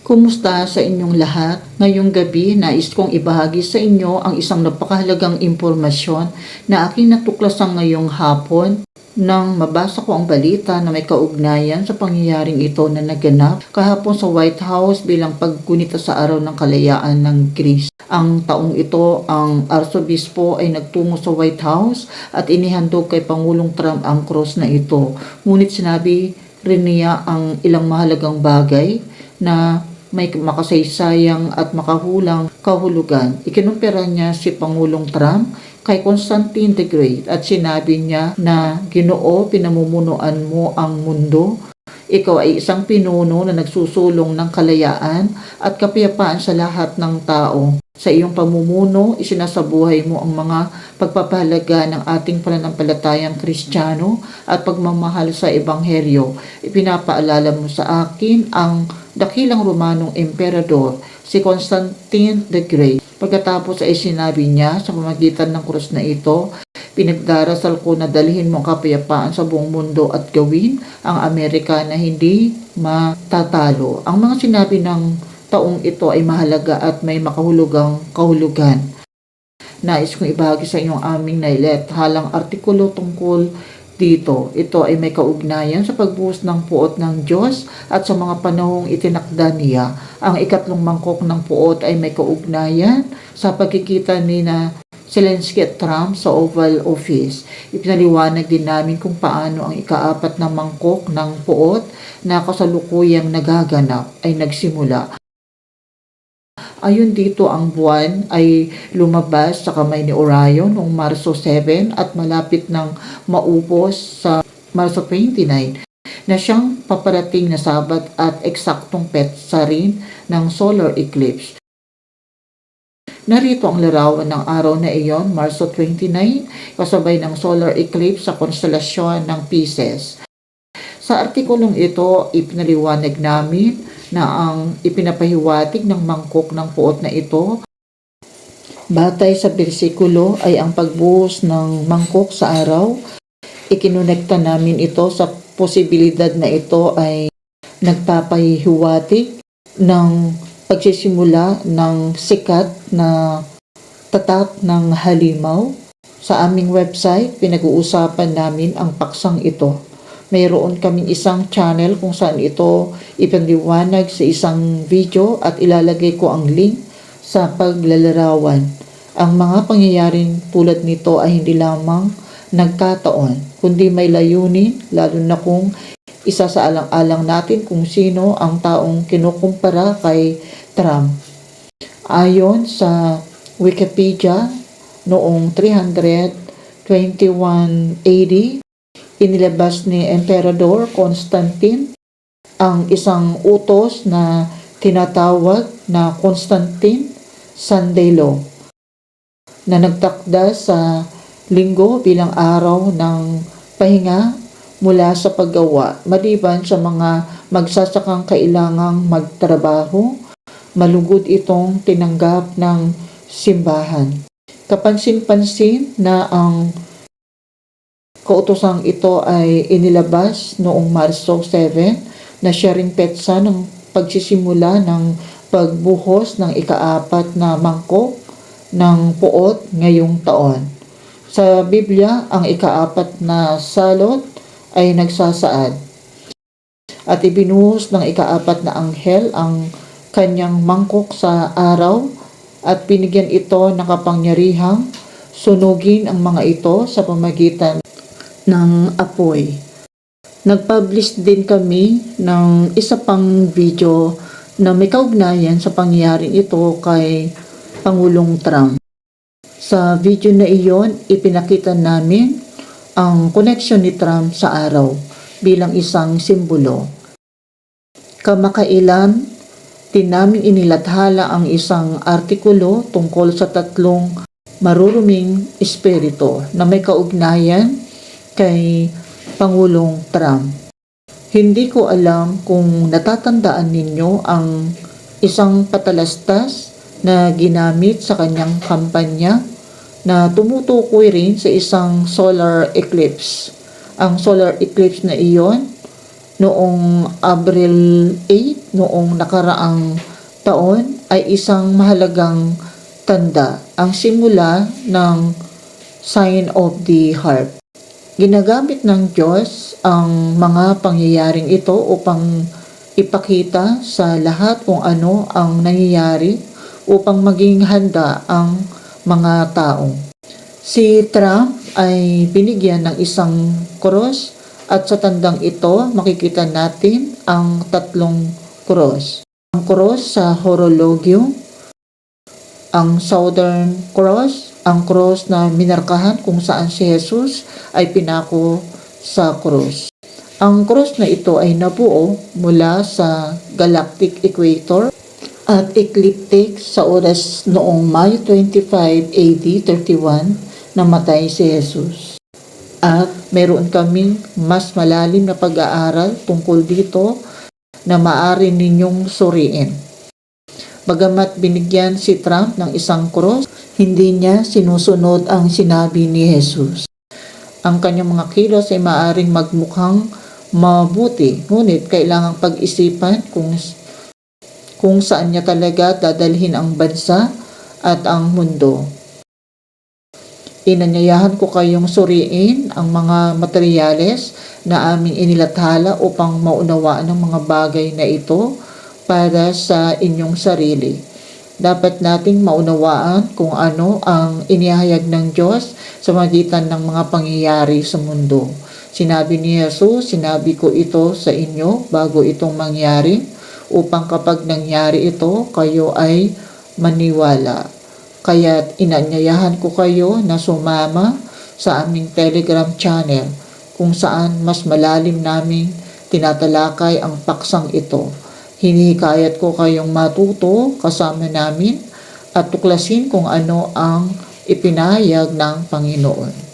Kumusta sa inyong lahat? Ngayong gabi, nais kong ibahagi sa inyo ang isang napakahalagang impormasyon na aking natuklasan ngayong hapon nang mabasa ko ang balita na may kaugnayan sa pangyayaring ito na naganap kahapon sa White House bilang paggunita sa Araw ng Kalayaan ng Greece. Ang taong ito, ang Arsobispo ay nagtungo sa White House at inihandog kay Pangulong Trump ang cross na ito. Ngunit sinabi rin niya ang ilang mahalagang bagay na may makasaysayang at makahulang kahulugan. Ikinumpira niya si Pangulong Trump kay Constantine the Great at sinabi niya na, "Ginoo, pinamumunuan mo ang mundo. Ikaw ay isang pinuno na nagsusulong ng kalayaan at kapayapaan sa lahat ng tao. Sa iyong pamumuno, isinasabuhay mo ang mga pagpapahalaga ng ating pananampalatayang Kristiyano at pagmamahal sa Ebanghelyo. Ipinapaalala mo sa akin ang dakilang Romanong Emperador, si Constantine the Great." Pagkatapos ay sinabi niya sa pamamagitan ng krus na ito, "Pinagdarasal ko na dalhin mo ang kapayapaan sa buong mundo at gawin ang Amerika na hindi matatalo." Ang mga sinabi ng taong ito ay mahalaga at may makahulugang kahulugan. Nais kong ibahagi sa inyong aming nailathalang artikulo tungkol dito. Ito ay may kaugnayan sa pagbuhos ng puot ng Diyos at sa mga panahong itinakda niya. Ang ikatlong mangkok ng puot ay may kaugnayan sa pagkikita ni na Zelensky at Trump sa Oval Office. Ipinaliwanag din namin kung paano ang ikaapat na mangkok ng puot na kasalukuyang nagaganap ay nagsimula. Ayon dito, ang buwan ay lumabas sa kamay ni Orion noong Marso 7 at malapit ng maupos sa Marso 29 na siyang paparating na Sabat at eksaktong petsa rin ng solar eclipse. Narito ang larawan ng araw na iyon, Marso 29, kasabay ng solar eclipse sa konstelasyon ng Pisces. Sa artikulong ito, ipinaliwanag namin na ang ipinapahiwatig ng mangkok ng puot na ito, batay sa bersikulo, ay ang pagbuhos ng mangkok sa araw. Ikinonekta namin ito sa posibilidad na ito ay nagpapahiwatig ng pagsisimula ng sikat na tatak ng halimaw. Sa aming website, pinag-uusapan namin ang paksang ito. Mayroon kaming isang channel kung saan ito ipinaliwanag sa isang video at ilalagay ko ang link sa paglalarawan. Ang mga pangyayaring tulad nito ay hindi lamang nagkataon, kundi may layunin, lalo na kung isa sa alang-alang natin kung sino ang taong kinukumpara kay Trump. Ayon sa Wikipedia, noong 321 AD, inilabas ni Emperador Constantine ang isang utos na tinatawag na Constantine Sunday Law na nagtakda sa linggo bilang araw ng pahinga mula sa paggawa, maliban sa mga magsasakang kailangang magtrabaho. Malugod itong tinanggap ng simbahan. Kapansin-pansin na ang kautosang ito ay inilabas noong Marso 7 na siya ring petsa ng pagsisimula ng pagbuhos ng ikaapat na mangkok ng puot ngayong taon. Sa Biblia, ang ikaapat na salot ay nagsasaad at ibinuhos ng ikaapat na anghel ang kanyang mangkok sa araw at binigyan ito ng kapangyarihang sunugin ang mga ito sa pamamagitan ng apoy. Nag-publish din kami ng isa pang video na may kaugnayan sa pangyayaring ito kay Pangulong Trump. Sa video na iyon, ipinakita namin ang connection ni Trump sa araw bilang isang simbolo. Kamakailan, din namin inilathala ang isang artikulo tungkol sa tatlong maruruming espiritu na may kaugnayan kay Pangulong Trump. Hindi ko alam kung natatandaan ninyo ang isang patalastas na ginamit sa kanyang kampanya na tumutukoy rin sa isang solar eclipse. Ang solar eclipse na iyon noong Abril 8, noong nakaraang taon, ay isang mahalagang tanda, ang simula ng Sign of the Harp. Ginagamit ng Diyos ang mga pangyayaring ito upang ipakita sa lahat kung ano ang nangyayari upang maging handa ang mga tao. Si Trump ay binigyan ng isang cross at sa tandang ito makikita natin ang tatlong cross. Ang cross sa horologyo, ang Southern Cross, ang cross na minarkahan kung saan si Jesus ay pinako sa cross. Ang cross na ito ay nabuo mula sa galactic equator at ecliptic sa oras noong May 25 AD 31 namatay si Jesus. At meron kaming mas malalim na pag-aaral tungkol dito na maaari ninyong suriin. Bagamat binigyan si Trump ng isang cross, hindi niya sinusunod ang sinabi ni Jesus. Ang kanyang mga kilos ay maaaring magmukhang mabuti, ngunit kailangang pag-isipan kung saan niya talaga dadalhin ang bansa at ang mundo. Inanyayahan ko kayong suriin ang mga materyales na aming inilathala upang maunawaan ang mga bagay na ito para sa inyong sarili. Dapat nating maunawaan kung ano ang inihayag ng Diyos sa magitan ng mga pangyayari sa mundo. Sinabi ni Jesus, sinabi ko ito sa inyo bago itong mangyari, upang kapag nangyari ito, kayo ay maniwala. Kaya't inanyayahan ko kayo na sumama sa aming Telegram channel kung saan mas malalim naming tinatalakay ang paksang ito. Hinihikayat ko kayong matuto kasama namin at tuklasin kung ano ang ipinahayag ng Panginoon.